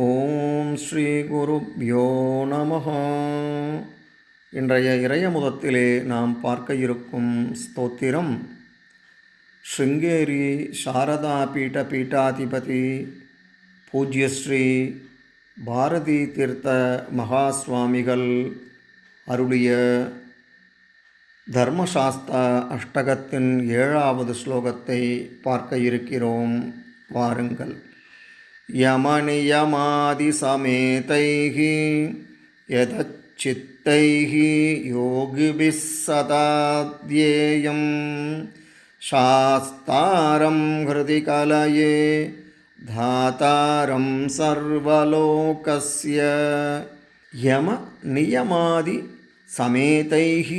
ஓம் ஸ்ரீ குருப்யோ நமஹ. இன்றைய இறையமுதத்திலே நாம் பார்க்க இருக்கும் ஸ்தோத்திரம் ஸ்ருங்கேரி சாரதா பீட்டாதிபதி பூஜ்யஸ்ரீ பாரதி தீர்த்த மகாஸ்வாமிகள் அருளிய தர்மசாஸ்திர அஷ்டகத்தின் 7வது ஸ்லோகத்தை பார்க்க இருக்கிறோம். வாருங்கள். யமநியமாதிசமேதைः யதச்சித்தைः யோகிபிः சதா த்யேயம் சாஸ்தாரம் ஹ்ருதி கலயே தாதாரம் சர்வலோகஸ்ய. யம நியமாதி சமேதைः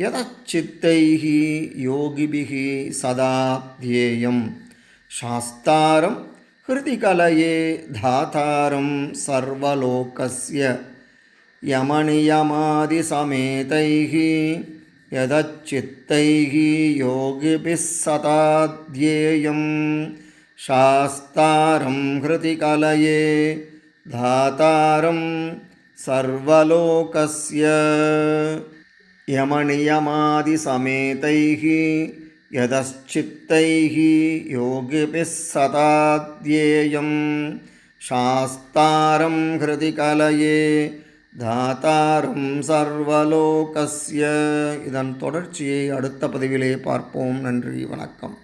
யதச்சித்தைः யோகிபிः சதா த்யேயம் சாஸ்தாரம் ஹ்ருதி கலயே தாதாரம் சர்வலோகஸ்ய. யமநியமாதி சமேதைः யதச்சித்தைः யோகிபிः சதா த்யேயம் சாஸ்தாரம் ஹ்ருதி கலயே தாதாரம் சர்வலோகஸ்ய. யமநியமாதி சமேதைः யதச்சித்தைः யோகிபிः சதா த்யேயம் சாஸ்தாரம் ஹ்ருதி கலயே தாதாரம் சர்வலோகஸ்ய. இதன் தொடர்ச்சியை அடுத்த பதிவிலே பார்ப்போம். நன்றி, வணக்கம்.